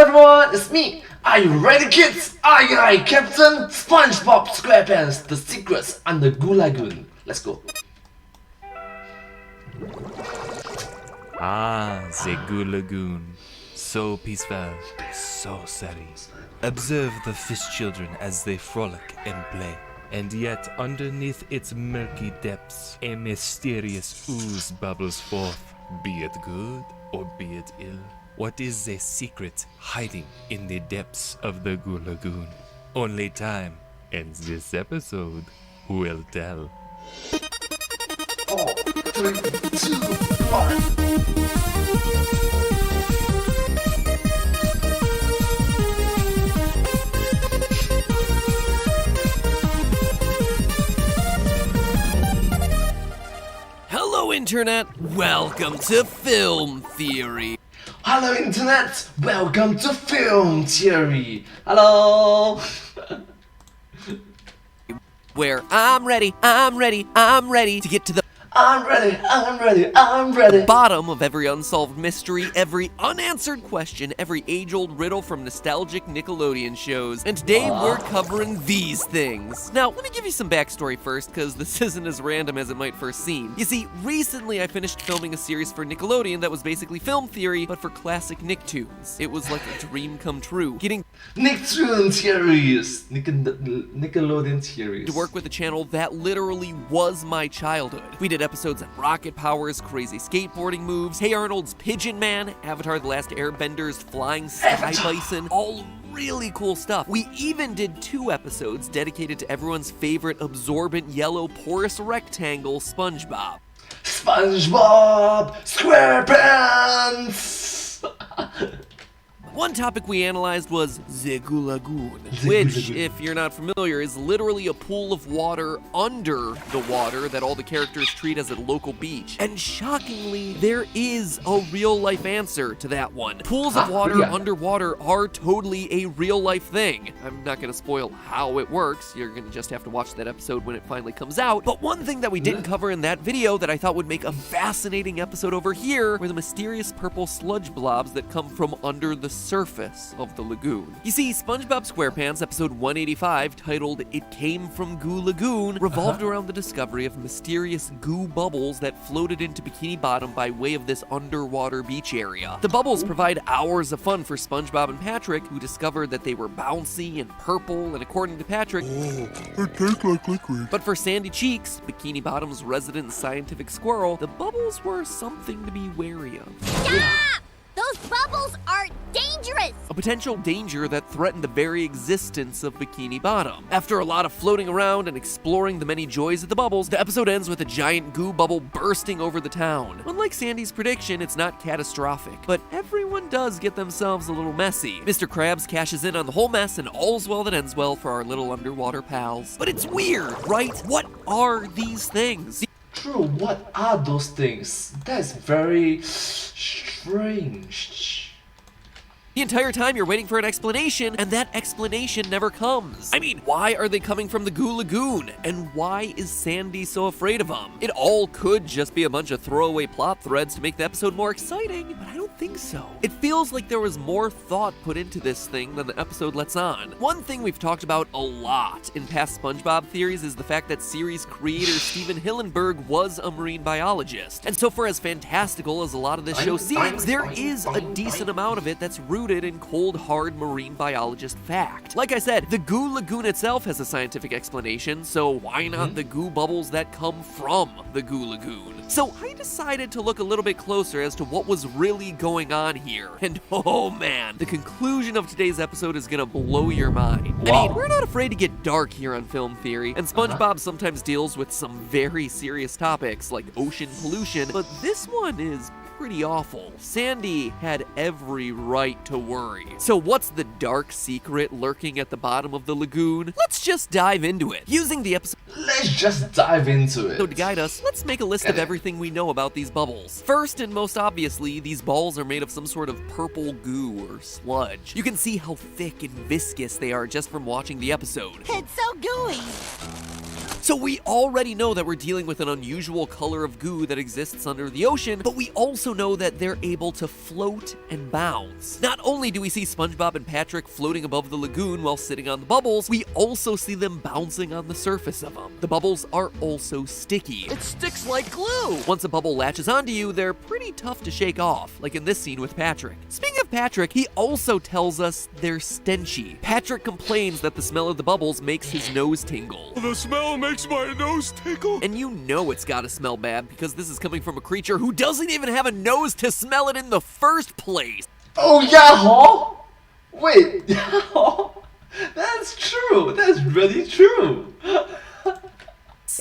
everyone, it's me! Are you ready, kids? Aye, Captain Spongebob Squarepants, the secrets and the Goo Lagoon. Let's go. The Goo Lagoon. So peaceful, so serene. Observe the fish children as they frolic and play. And yet, underneath its murky depths, a mysterious ooze bubbles forth, be it good or be it ill. What is the secret hiding in the depths of the Goo Lagoon? Only time and this episode will tell. 4, 3, 2, 1. Hello, Internet! Welcome to Film Theory! Hello, Internet! Welcome to Film Theory! Hello! Where I'm ready to get to the I'm ready! bottom of every unsolved mystery, every unanswered question, every age-old riddle from nostalgic Nickelodeon shows. And today we're covering these things. Now, let me give you some backstory first, because this isn't as random as it might first seem. You see, recently I finished filming a series for Nickelodeon that was basically film theory, but for classic Nicktoons. It was like a dream come true. Getting Nicktoon series! Nickelodeon series. to work with a channel that literally was my childhood. We did episodes on rocket powers, crazy skateboarding moves, Hey Arnold's Pigeon Man, Avatar The Last Airbender's Flying Sky Bison, all really cool stuff. We even did 2 episodes dedicated to everyone's favorite absorbent yellow porous rectangle, SpongeBob. Spongebob Squarepants! One topic we analyzed was the Goo Lagoon, which, if you're not familiar, is literally a pool of water under the water that all the characters treat as a local beach. And shockingly, there is a real-life answer to that one. Pools of water underwater are totally a real-life thing. I'm not gonna spoil how it works. You're gonna just have to watch that episode when it finally comes out. But one thing that we didn't cover in that video that I thought would make a fascinating episode over here were the mysterious purple sludge blobs that come from under the surface of the lagoon. You see, SpongeBob Squarepants episode 185, titled It Came from Goo Lagoon, revolved around the discovery of mysterious goo bubbles that floated into Bikini Bottom by way of this underwater beach area. The bubbles provide hours of fun for SpongeBob and Patrick, who discovered that they were bouncy and purple, and according to Patrick, they taste like liquid. but for Sandy Cheeks, Bikini Bottom's resident scientific squirrel, the bubbles were something to be wary of. Stop! Those bubbles are dangerous! A potential danger that threatened the very existence of Bikini Bottom. After a lot of floating around and exploring the many joys of the bubbles, the episode ends with a giant goo bubble bursting over the town. Unlike Sandy's prediction, it's not catastrophic, but everyone does get themselves a little messy. Mr. Krabs cashes in on the whole mess, and all's well that ends well for our little underwater pals. But it's weird, right? What are these things? True, what are those things? That's very strange. The entire time you're waiting for an explanation, and that explanation never comes. I mean, why are they coming from the Goo Lagoon? And why is Sandy so afraid of them? It all could just be a bunch of throwaway plot threads to make the episode more exciting, but I don't think so. It feels like there was more thought put into this thing than the episode lets on. One thing we've talked about a lot in past SpongeBob theories is the fact that series creator Steven Hillenburg was a marine biologist. And so for as fantastical as a lot of this show seems, there is a decent amount of it that's rooted in cold, hard marine biologist fact. Like I said, the Goo Lagoon itself has a scientific explanation, so why not the goo bubbles that come from the Goo Lagoon? So I decided to look a little bit closer as to what was really going on here. And oh man, the conclusion of today's episode is gonna blow your mind. I mean, we're not afraid to get dark here on Film Theory, and SpongeBob sometimes deals with some very serious topics like ocean pollution, but this one is pretty awful. Sandy had every right to worry. So what's the dark secret lurking at the bottom of the lagoon? Let's just dive into it. Using the episode Let's just dive into it. to guide us, let's make a list of everything we know about these bubbles. First and most obviously, these balls are made of some sort of purple goo or sludge. You can see how thick and viscous they are just from watching the episode. It's so gooey! So we already know that we're dealing with an unusual color of goo that exists under the ocean, but we also know that they're able to float and bounce. Not only do we see SpongeBob and Patrick floating above the lagoon while sitting on the bubbles, we also see them bouncing on the surface of them. The bubbles are also sticky. It sticks like glue! Once a bubble latches onto you, they're pretty tough to shake off, like in this scene with Patrick. Speaking of Patrick, he also tells us they're stenchy. Patrick complains that the smell of the bubbles makes his nose tingle. The smell makes my nose tickle. And you know it's gotta smell bad because this is coming from a creature who doesn't even have a nose to smell it in the first place. Oh yeah, huh? Wait, yeah, huh? That's true. That's really true.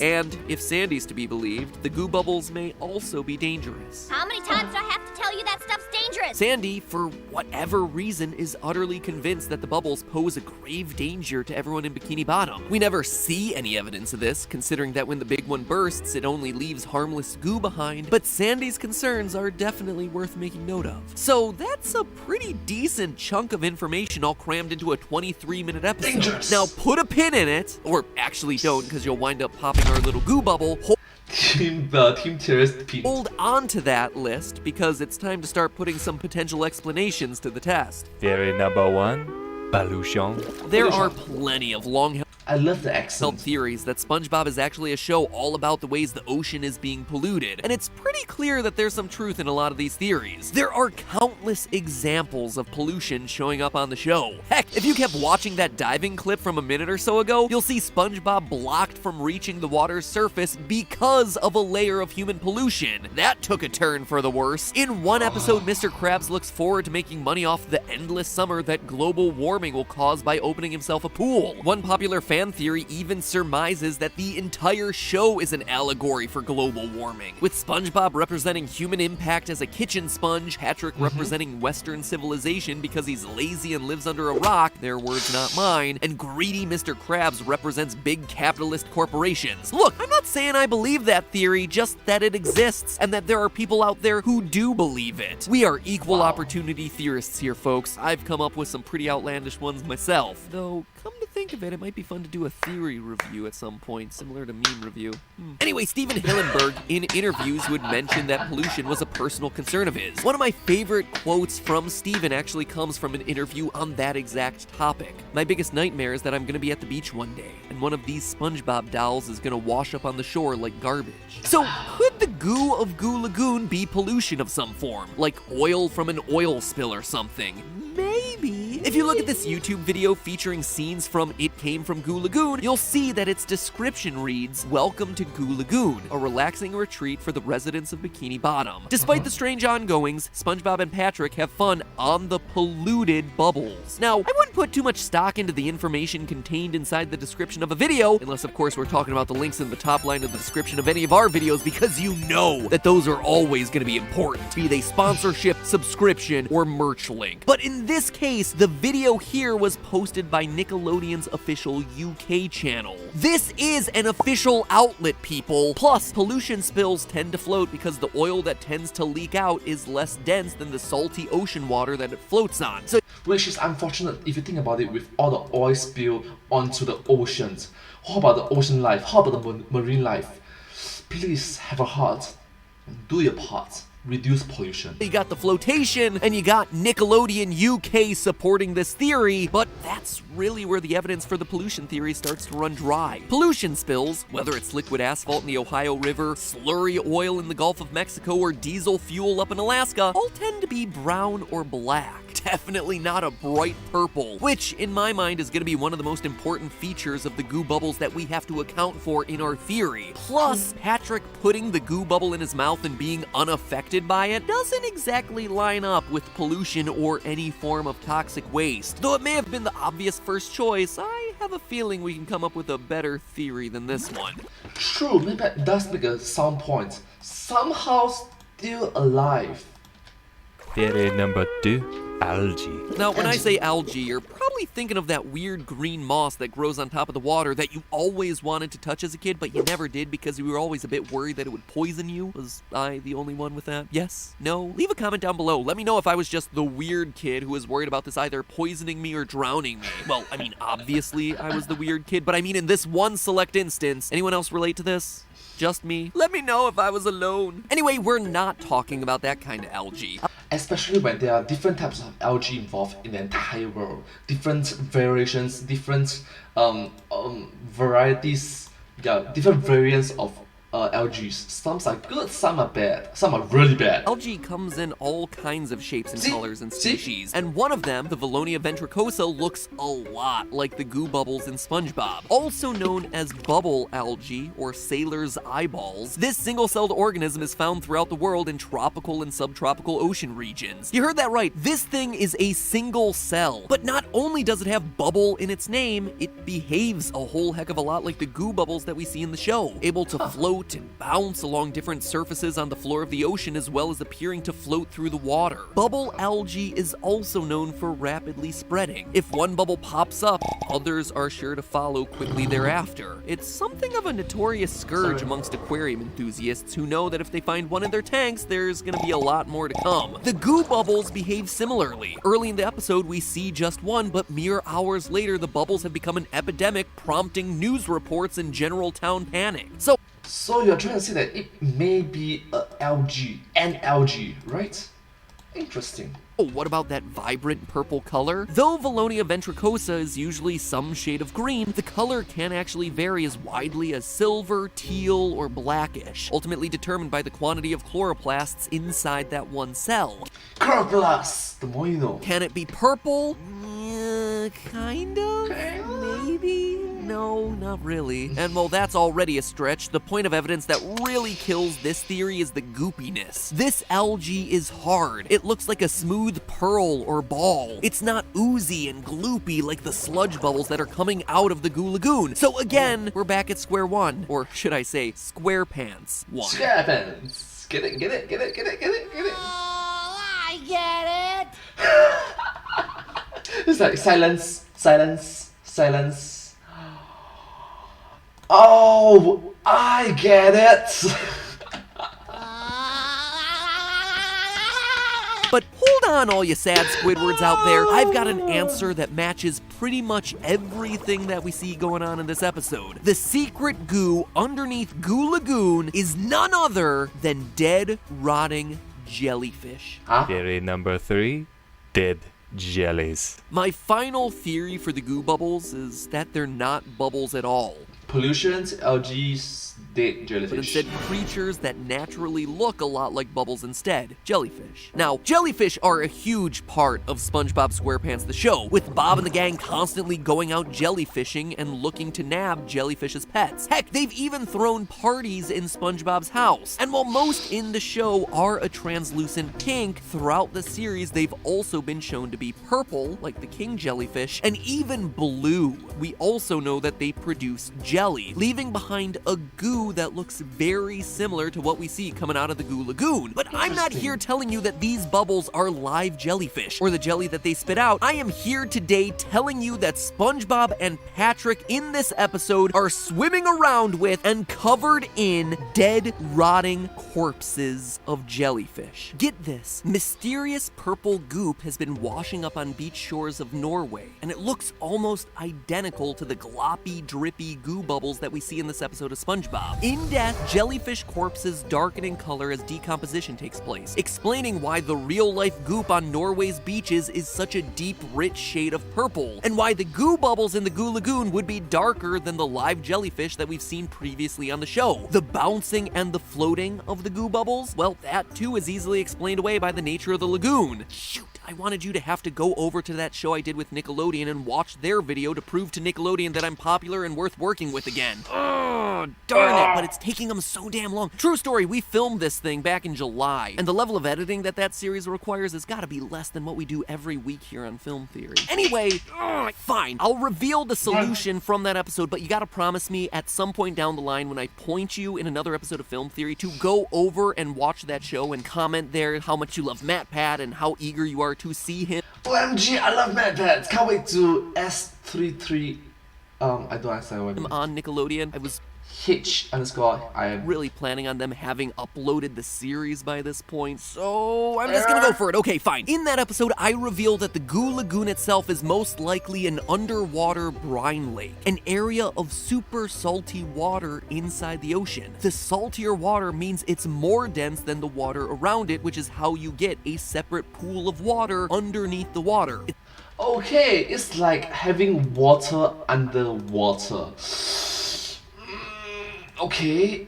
And if Sandy's to be believed, the goo bubbles may also be dangerous. How many times do I have to tell you that stuff's dangerous? Sandy, for whatever reason, is utterly convinced that the bubbles pose a grave danger to everyone in Bikini Bottom. We never see any evidence of this, considering that when the big one bursts, it only leaves harmless goo behind, but Sandy's concerns are definitely worth making note of. So that's a pretty decent chunk of information all crammed into a 23-minute episode. Dangerous. Now put a pin in it, or actually don't, because you'll wind up popping our little goo bubble. Team Theorist Pete. Hold on to that list because it's time to start putting some potential explanations to the test. Theory number 1, pollution. There are plenty of long-held I love the accent. theories that SpongeBob is actually a show all about the ways the ocean is being polluted, and it's pretty clear that there's some truth in a lot of these theories. There are countless examples of pollution showing up on the show. Heck, if you kept watching that diving clip from a minute or so ago, you'll see SpongeBob blocked from reaching the water's surface because of a layer of human pollution. That took a turn for the worse. In one episode, Mr. Krabs looks forward to making money off the endless summer that global warming will cause by opening himself a pool. One popular fan theory even surmises that the entire show is an allegory for global warming, with SpongeBob representing human impact as a kitchen sponge, Patrick representing Western civilization because he's lazy and lives under a rock, their words not mine, and greedy Mr. Krabs represents big capitalist corporations. Look, I'm not saying I believe that theory, just that it exists, and that there are people out there who do believe it. We are equal opportunity theorists here, folks. I've come up with some pretty outlandish ones myself, though come to think of it, it might be fun to do a theory review at some point, similar to meme review. Anyway, Steven Hillenburg in interviews would mention that pollution was a personal concern of his. One of my favorite quotes from Steven actually comes from an interview on that exact topic. My biggest nightmare is that I'm gonna be at the beach one day, and one of these SpongeBob dolls is gonna wash up on the shore like garbage. So could the goo of Goo Lagoon be pollution of some form? Like oil from an oil spill or something? Maybe. If you look at this YouTube video featuring scenes from It Came From Goo Lagoon, you'll see that its description reads, "Welcome to Goo Lagoon, a relaxing retreat for the residents of Bikini Bottom." Despite the strange ongoings, SpongeBob and Patrick have fun on the polluted bubbles. Now, I wouldn't put too much stock into the information contained inside the description of a video, unless of course we're talking about the links in the top line of the description of any of our videos, because you know that those are always going to be important, be they sponsorship, subscription, or merch link. But in this case, the video here was posted by Nickelodeon's official UK channel. This is an official outlet, people. Plus, pollution spills tend to float because the oil that tends to leak out is less dense than the salty ocean water that it floats on. So, Which is unfortunate if you think about it, with all the oil spill onto the oceans. How about the ocean life? How about the marine life? Please have a heart and do your part. Reduce pollution. you got the flotation, and you got Nickelodeon UK supporting this theory, but that's really where the evidence for the pollution theory starts to run dry. Pollution spills, whether it's liquid asphalt in the Ohio River, slurry oil in the Gulf of Mexico, or diesel fuel up in Alaska, all tend to be brown or black. Definitely not a bright purple, which in my mind is going to be one of the most important features of the goo bubbles that we have to account for in our theory. Plus, Patrick putting the goo bubble in his mouth and being unaffected by it doesn't exactly line up with pollution or any form of toxic waste. Though it may have been the obvious first choice, I have a feeling we can come up with a better theory than this one. True, maybe that does make a sound point. Somehow still alive. Theory number 2, algae. Now, when I say algae, you're probably probably thinking of that weird green moss that grows on top of the water that you always wanted to touch as a kid, but you never did because you were always a bit worried that it would poison you. Was I the only one with that? Yes? No? Leave a comment down below. Let me know if I was just the weird kid who was worried about this either poisoning me or drowning me. Well, I mean, obviously I was the weird kid, but I mean in this one select instance. Anyone else relate to this? Just me? Let me know if I was alone. Anyway, we're not talking about that kind of algae. Especially when there are different types of algae involved in the entire world. Different variations, different varieties, different variants of algae. Some are good, some are bad, some are really bad. Algae comes in all kinds of shapes and colors and See? species, and one of them, the Valonia ventricosa, looks a lot like the goo bubbles in SpongeBob. Also known as bubble algae, or sailor's eyeballs, this single-celled organism is found throughout the world in tropical and subtropical ocean regions. You heard that right, this thing is a single cell. But not only does it have bubble in its name, it behaves a whole heck of a lot like the goo bubbles that we see in the show, able to float and bounce along different surfaces on the floor of the ocean as well as appearing to float through the water. Bubble algae is also known for rapidly spreading. If one bubble pops up, others are sure to follow quickly thereafter. It's something of a notorious scourge amongst aquarium enthusiasts who know that if they find one in their tanks, there's gonna be a lot more to come. The goo bubbles behave similarly. Early in the episode, we see just one, but mere hours later, the bubbles have become an epidemic, prompting news reports and general town panic. So you're trying to say that it may be an algae, right? Interesting. Oh, what about that vibrant purple color? Though Valonia ventricosa is usually some shade of green, the color can actually vary as widely as silver, teal, or blackish, ultimately determined by the quantity of chloroplasts inside that one cell. Chloroplast, the more you know. Can it be purple? Kind of? Maybe? No, not really. And while that's already a stretch, the point of evidence that really kills this theory is the goopiness. This algae is hard. It looks like a smooth pearl or ball. It's not oozy and gloopy like the sludge bubbles that are coming out of the Goo Lagoon. So again, we're back at square one. Or should I say, Squarepants 1. Squarepants. Get it. Oh, I get it. It's like silence. Oh, I get it. But hold on, all you sad Squidwards out there. I've got an answer that matches pretty much everything that we see going on in this episode. The secret goo underneath Goo Lagoon is none other than dead, rotting jellyfish. Theory number 3, dead jellies. My final theory for the goo bubbles is that they're not bubbles at all, Pollutions, algae, dead but jellyfish. instead creatures that naturally look a lot like bubbles instead, jellyfish. Now, jellyfish are a huge part of SpongeBob SquarePants the show, with Bob and the gang constantly going out jellyfishing and looking to nab jellyfish as pets. Heck, they've even thrown parties in SpongeBob's house. And while most in the show are a translucent pink, throughout the series they've also been shown to be purple, like the king jellyfish, and even blue. We also know that they produce jelly, leaving behind a goo that looks very similar to what we see coming out of the Goo Lagoon. But I'm not here telling you that these bubbles are live jellyfish, or the jelly that they spit out. I am here today telling you that SpongeBob and Patrick in this episode are swimming around with and covered in dead, rotting corpses of jellyfish. Get this, mysterious purple goop has been washing up on beach shores of Norway, and it looks almost identical to the gloppy, drippy goo bubbles that we see in this episode of SpongeBob. In death, jellyfish corpses darken in color as decomposition takes place, explaining why the real-life goop on Norway's beaches is such a deep, rich shade of purple, and why the goo bubbles in the Goo Lagoon would be darker than the live jellyfish that we've seen previously on the show. The bouncing and the floating of the goo bubbles, well, that too is easily explained away by the nature of the lagoon. Shoot, I wanted you to have to go over to that show I did with Nickelodeon and watch their video to prove to Nickelodeon that I'm popular and worth working with again. Oh, darn it, but it's taking them so damn long. True story, we filmed this thing back in July, and the level of editing that series requires has gotta be less than what we do every week here on Film Theory. Anyway, fine, I'll reveal the solution from that episode, but you gotta promise me at some point down the line when I point you in another episode of Film Theory to go over and watch that show and comment there how much you love MatPat and how eager you are to see him OMG, I love Mad Pets! Can't wait to S33. I don't understand what I mean. on Nickelodeon. I was H_I am really planning on them having uploaded the series by this point, so I'm just gonna go for it. Okay, fine. In that episode, I reveal that the Goo Lagoon itself is most likely an underwater brine lake, an area of super salty water inside the ocean. The saltier water means it's more dense than the water around it, which is how you get a separate pool of water underneath the water. Okay, it's like having water underwater. Okay,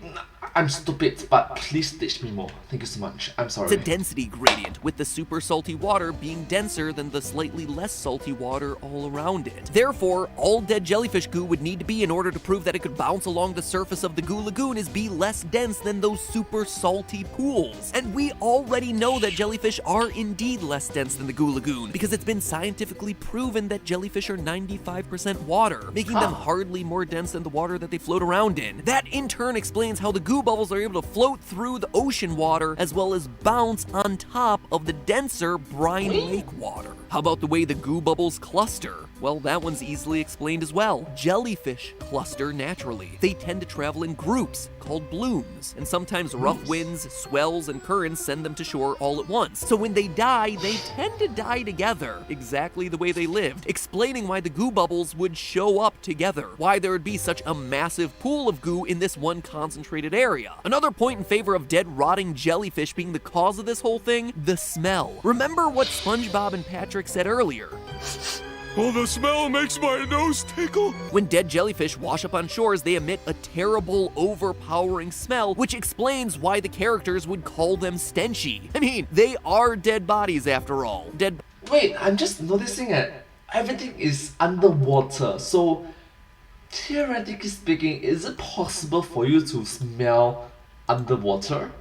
I'm stupid, but please teach me more. Thank you so much. I'm sorry. It's a density gradient, with the super salty water being denser than the slightly less salty water all around it. Therefore, all dead jellyfish goo would need to be, in order to prove that it could bounce along the surface of the Goo Lagoon, is be less dense than those super salty pools. And we already know that jellyfish are indeed less dense than the Goo Lagoon, because it's been scientifically proven that jellyfish are 95% water, making them hardly more dense than the water that they float around in. That in turn explains how the goo bubbles are able to float through the ocean water as well as bounce on top of the denser brine lake water. How about the way the goo bubbles cluster? Well, that one's easily explained as well. Jellyfish cluster naturally. They tend to travel in groups called blooms, and sometimes rough winds, swells, and currents send them to shore all at once. So when they die, they tend to die together, exactly the way they lived, explaining why the goo bubbles would show up together, why there would be such a massive pool of goo in this one concentrated area. Another point in favor of dead rotting jellyfish being the cause of this whole thing, the smell. Remember what SpongeBob and Patrick said earlier. Oh, the smell makes my nose tickle. When dead jellyfish wash up on shores, they emit a terrible, overpowering smell, which explains why the characters would call them stenchy. I mean, they are dead bodies after all. Wait, I'm just noticing that everything is underwater, so theoretically speaking, is it possible for you to smell underwater?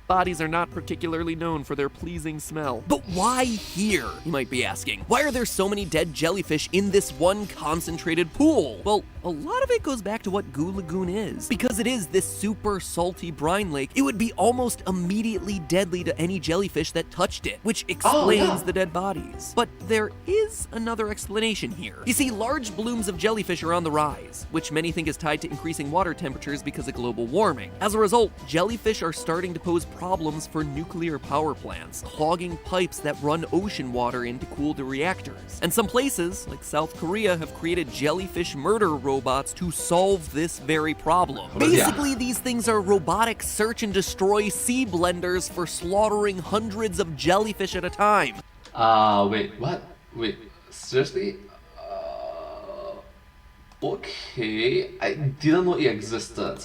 Bodies are not particularly known for their pleasing smell. But why here, you might be asking? Why are there so many dead jellyfish in this one concentrated pool? Well, a lot of it goes back to what Goo Lagoon is. Because it is this super salty brine lake, it would be almost immediately deadly to any jellyfish that touched it, which explains the dead bodies. But there is another explanation here. You see, large blooms of jellyfish are on the rise, which many think is tied to increasing water temperatures because of global warming. As a result, jellyfish are starting to pose problems for nuclear power plants, clogging pipes that run ocean water in to cool the reactors. And some places, like South Korea, have created jellyfish murder robots to solve this very problem. Basically, these things are robotic search and destroy sea blenders for slaughtering hundreds of jellyfish at a time. Wait, what? Wait, seriously? Okay, I didn't know it existed.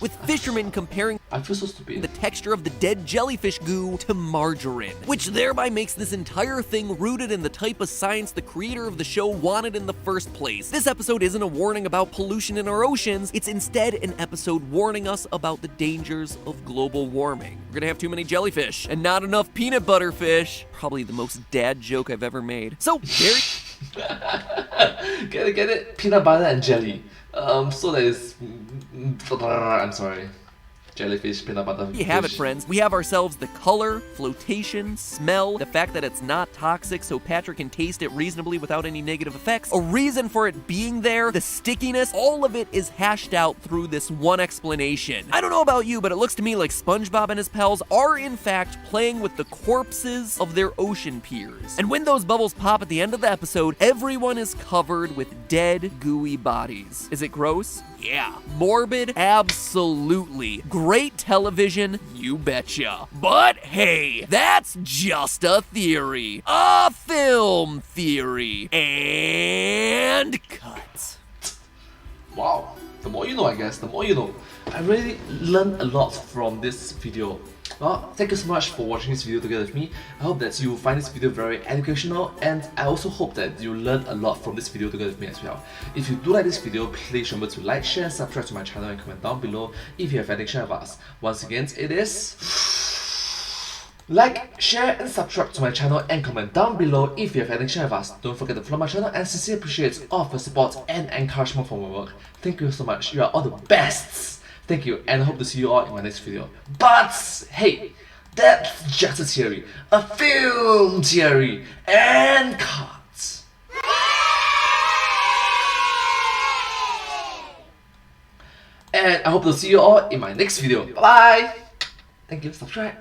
With fishermen comparing I feel so stupid. the texture of the dead jellyfish goo to margarine, which thereby makes this entire thing rooted in the type of science the creator of the show wanted in the first place. This episode isn't a warning about pollution in our oceans, it's instead an episode warning us about the dangers of global warming. We're gonna have too many jellyfish, and not enough peanut butter fish. Probably the most dad joke I've ever made. So, there Get it? Peanut butter and jelly. So that is... I'm sorry. Jellyfish, peanut butter. you have it, friends. We have ourselves the color, flotation, smell, the fact that it's not toxic so Patrick can taste it reasonably without any negative effects, a reason for it being there, the stickiness, all of it is hashed out through this one explanation. I don't know about you, but it looks to me like SpongeBob and his pals are in fact playing with the corpses of their ocean peers. And when those bubbles pop at the end of the episode, everyone is covered with dead, gooey bodies. Is it gross? Yeah. Morbid? Absolutely. Great television? You betcha. But hey, that's just a theory. A film theory. And cut. Wow. The more you know, I guess. The more you know. I really learned a lot from this video. Well, thank you so much for watching this video together with me. I hope that you find this video very educational, and I also hope that you learned a lot from this video together with me as well. If you do like this video, please remember to like, share, and subscribe to my channel and comment down below if you have anything to share with us. Once again, it is... like, share, and subscribe to my channel and comment down below if you have anything to share with us. Don't forget to follow my channel and sincerely appreciate all of your support and encouragement for my work. Thank you so much. You are all the best. Thank you, and I hope to see you all in my next video. But hey, That's just a theory, a film theory, and cut. And I hope to see you all in my next video. Bye bye. Thank you. Subscribe.